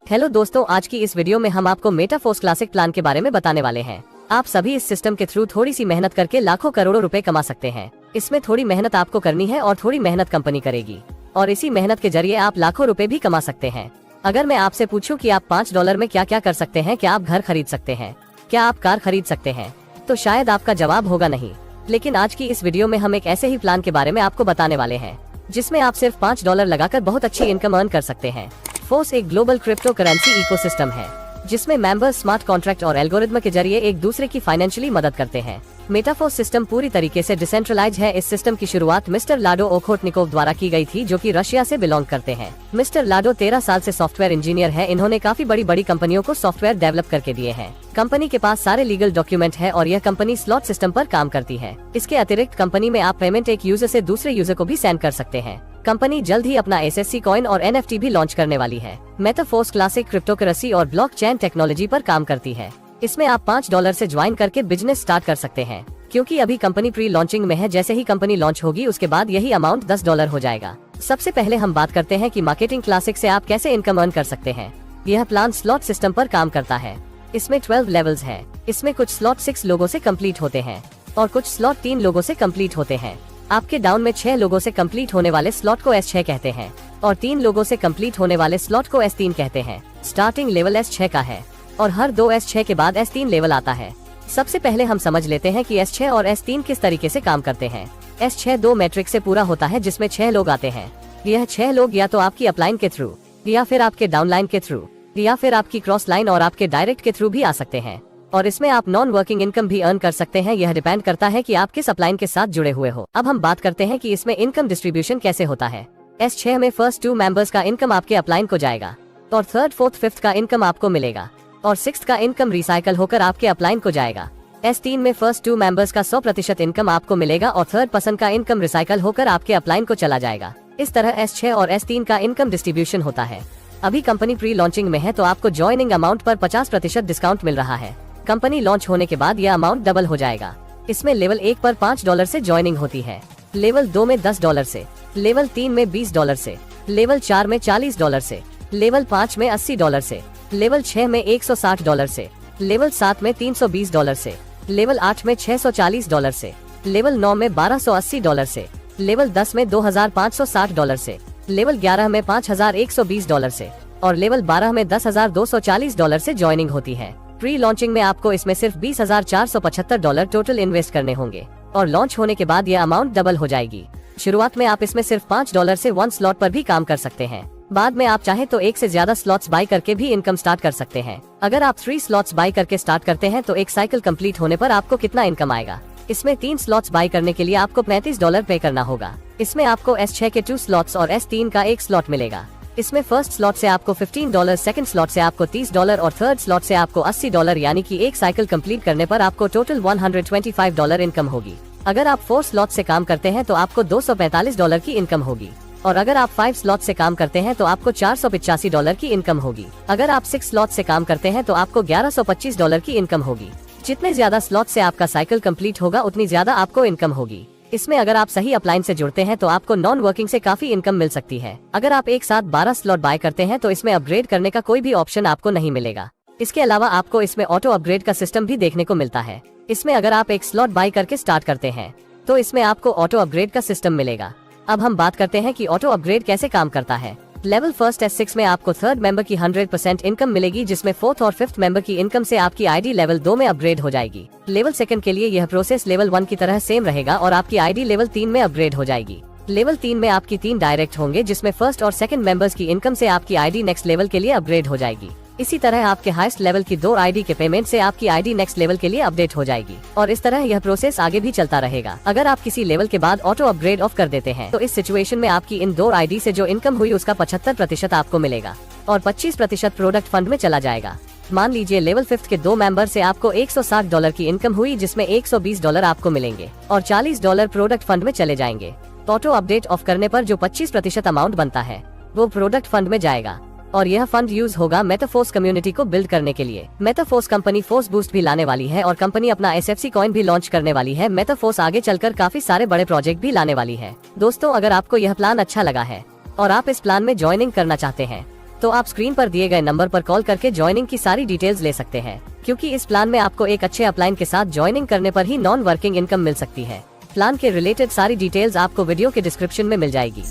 Hello दोस्तों, आज की इस वीडियो में हम आपको मेटाफोर्स क्लासिक प्लान के बारे में बताने वाले हैं। आप सभी इस सिस्टम के थ्रू थोड़ी सी मेहनत करके लाखों करोड़ों रुपए कमा सकते हैं। इसमें थोड़ी मेहनत आपको करनी है और थोड़ी मेहनत कंपनी करेगी, और इसी मेहनत के जरिए आप लाखों रुपए भी कमा सकते हैं। अगर मैं आपसे पूछूं कि आप $5 में क्या क्या कर सकते हैं, क्या आप घर खरीद सकते हैं, क्या आप कार खरीद सकते हैं, तो शायद आपका जवाब होगा नहीं। लेकिन आज की इस वीडियो में हम एक ऐसे ही प्लान के बारे में आपको बताने वाले हैं जिसमें आप सिर्फ $5 लगाकर बहुत अच्छी इनकम अर्न कर सकते हैं। फोर्स एक ग्लोबल क्रिप्टो करेंसी इकोसिस्टम है जिसमें मेंबर्स स्मार्ट कॉन्ट्रैक्ट और एल्गोरिथम के जरिए एक दूसरे की फाइनेंशियली मदद करते हैं। मेटाफोर्स सिस्टम पूरी तरीके से डिसेंट्रलाइज है। इस सिस्टम की शुरुआत मिस्टर लाडो ओखोटनिकोव द्वारा की गई थी, जो कि रशिया से बिलोंग करते हैं। मिस्टर लाडो 13 साल से सॉफ्टवेयर इंजीनियर है। इन्होंने काफी बड़ी कंपनियों को सॉफ्टवेयर डेवलप करके दिए हैं। कंपनी के पास सारे लीगल डॉक्यूमेंट है और यह कंपनी स्लॉट सिस्टम पर काम करती है। इसके अतिरिक्त कंपनी में आप पेमेंट एक यूजर से दूसरे यूजर को भी सेंड कर सकते हैं। कंपनी जल्द ही अपना SSC कॉइन और NFT भी लॉन्च करने वाली है। मेटाफोर्स क्लासिक क्रिप्टोकरेंसी और ब्लॉकचेन टेक्नोलॉजी पर काम करती है। इसमें आप $5 से ज्वाइन करके बिजनेस स्टार्ट कर सकते हैं। क्योंकि अभी कंपनी प्री लॉन्चिंग में है, जैसे ही कंपनी लॉन्च होगी उसके बाद यही अमाउंट $10 हो जाएगा। सबसे पहले हम बात करते हैं कि मार्केटिंग क्लासिक से आप कैसे इनकम अर्न कर सकते हैं। यह प्लान स्लॉट सिस्टम पर काम करता है। इसमें 12 लेवल्स है। इसमें कुछ स्लॉट 6 लोगों से कंप्लीट होते हैं और कुछ स्लॉट 3 लोगों से कंप्लीट होते हैं। आपके डाउन में 6 लोगों से कंप्लीट होने वाले स्लॉट को S6 कहते हैं और 3 लोगों से कंप्लीट होने वाले स्लॉट को S3 कहते हैं। स्टार्टिंग लेवल S6 का है और हर 2 S6 के बाद S3 लेवल आता है। सबसे पहले हम समझ लेते हैं कि S6 और S3 किस तरीके से काम करते हैं। S6 2 मैट्रिक्स से पूरा होता है जिसमें 6 लोग आते हैं। यह 6 लोग या तो आपकी अपलाइन के थ्रू, या फिर आपके डाउनलाइन के थ्रू, या फिर आपकी क्रॉस लाइन और आपके डायरेक्ट के थ्रू भी आ सकते हैं। और इसमें आप नॉन वर्किंग इनकम भी अर्न कर सकते हैं। यह डिपेंड करता है कि आप किस अपलाइन के साथ जुड़े हुए हो। अब हम बात करते हैं कि इसमें इनकम डिस्ट्रीब्यूशन कैसे होता है। S6 में फर्स्ट 2 मेंबर्स का इनकम आपके अपलाइन को जाएगा और थर्ड, फोर्थ, फिफ्थ का इनकम आपको मिलेगा और सिक्स्थ का इनकम रिसाइकल होकर आपके अपलाइन को जाएगा। S3 में फर्स्ट 2 मेंबर्स का 100% इनकम आपको मिलेगा और थर्ड पर्सन का इनकम रिसाइकल होकर आपके अपलाइन को चला जाएगा। इस तरह S6 और S3 का इनकम डिस्ट्रीब्यूशन होता है। अभी कंपनी प्री लॉन्चिंग में है तो आपको ज्वाइनिंग अमाउंट पर 50% डिस्काउंट मिल रहा है। कंपनी लॉन्च होने के बाद यह अमाउंट डबल हो जाएगा। इसमें लेवल 1 पर $5 से ज्वाइनिंग होती है, लेवल 2 में $10 से, लेवल 3 में $20 से, लेवल 4 में $40 से, लेवल 5 में $80 से, लेवल 6 में $160 से, लेवल 7 में $320 से, लेवल 8 में $640 से, लेवल 9 में $1280 से, लेवल 10 में $2560 से, लेवल 11 में $5120 से और लेवल 12 में $10,240 से ज्वाइनिंग होती है। प्री लॉन्चिंग में आपको इसमें सिर्फ $20,475 टोटल इन्वेस्ट करने होंगे और लॉन्च होने के बाद यह अमाउंट डबल हो जाएगी। शुरुआत में आप इसमें सिर्फ $5 से 1 स्लॉट पर भी काम कर सकते हैं। बाद में आप चाहे तो 1 से ज्यादा स्लॉट्स बाय करके भी इनकम स्टार्ट कर सकते हैं। अगर आप 3 स्लॉट्स बाय करके स्टार्ट करते हैं तो एक साइकिल कंप्लीट होने पर आपको कितना इनकम आएगा। इसमें 3 स्लॉट्स बाय करने के लिए आपको $35 पे करना होगा। इसमें आपको S6 के 2 स्लॉट्स और S3 का 1 स्लॉट मिलेगा। इसमें फर्स्ट स्लॉट से आपको $15, सेकंड स्लॉट से आपको $30 और थर्ड स्लॉट से आपको $80, यानी कि एक साइकिल कंप्लीट करने पर आपको टोटल $125 इनकम होगी। अगर आप 4 स्लॉट से काम करते हैं तो आपको $245 की इनकम होगी और अगर आप 5 स्लॉट से काम करते हैं तो आपको $485 की इनकम होगी। अगर आप 6 स्लॉट से काम करते हैं तो आपको $1125 की इनकम होगी। जितने ज्यादा स्लॉट से आपका साइकिल कंप्लीट होगा उतनी ज्यादा आपको इनकम होगी। इसमें अगर आप सही अपलाइन से जुड़ते हैं तो आपको नॉन वर्किंग से काफी इनकम मिल सकती है। अगर आप एक साथ 12 स्लॉट बाय करते हैं तो इसमें अपग्रेड करने का कोई भी ऑप्शन आपको नहीं मिलेगा। इसके अलावा आपको इसमें ऑटो अपग्रेड का सिस्टम भी देखने को मिलता है। इसमें अगर आप एक स्लॉट बाय करके स्टार्ट करते हैं तो इसमें आपको ऑटो अपग्रेड का सिस्टम मिलेगा। अब हम बात करते हैं कि ऑटो अपग्रेड कैसे काम करता है। लेवल फर्स्ट S6 में आपको थर्ड मेंबर की 100% इनकम मिलेगी, जिसमें फोर्थ और फिफ्थ मेंबर की इनकम से आपकी ID लेवल 2 में अपग्रेड हो जाएगी। लेवल सेकंड के लिए यह प्रोसेस लेवल 1 की तरह सेम रहेगा और आपकी ID लेवल 3 में अपग्रेड हो जाएगी। लेवल 3 में आपकी 3 डायरेक्ट होंगे, जिसमें फर्स्ट और सेकंड मेंबर्स की इनकम से आपकी ID नेक्स्ट लेवल के लिए अपग्रेड हो जाएगी। इसी तरह आपके हाईएस्ट लेवल की 2 ID के पेमेंट से आपकी ID नेक्स्ट लेवल के लिए अपडेट हो जाएगी और इस तरह यह प्रोसेस आगे भी चलता रहेगा। अगर आप किसी लेवल के बाद ऑटो अपग्रेड ऑफ कर देते हैं तो इस सिचुएशन में आपकी इन 2 ID से जो इनकम हुई उसका 75% आपको मिलेगा और 25% प्रोडक्ट फंड में चला जाएगा। मान लीजिए लेवल 5 के 2 मेंबर से आपको $160 की इनकम हुई, जिसमें $120 आपको मिलेंगे और $40 प्रोडक्ट फंड में चले जाएंगे। ऑटो अपडेट ऑफ करने पर जो 25% अमाउंट बनता है वो प्रोडक्ट फंड में जाएगा और यह फंड यूज होगा मेटाफोर्स कम्युनिटी को बिल्ड करने के लिए। मेटाफोर्स कंपनी फोर्स बूस्ट भी लाने वाली है और कंपनी अपना SFC कॉइन भी लॉन्च करने वाली है। मेटाफोर्स आगे चलकर काफी सारे बड़े प्रोजेक्ट भी लाने वाली है। दोस्तों, अगर आपको यह प्लान अच्छा लगा है और आप इस प्लान में ज्वाइनिंग करना चाहते हैं तो आप स्क्रीन पर दिए गए नंबर पर कॉल करके ज्वाइनिंग की सारी डिटेल्स ले सकते हैं, क्योंकि इस प्लान में आपको एक अच्छे अपलाइन के साथ ज्वाइनिंग करने पर ही नॉन वर्किंग इनकम मिल सकती है। प्लान के रिलेटेड सारी डिटेल्स आपको वीडियो के डिस्क्रिप्शन में मिल जाएगी।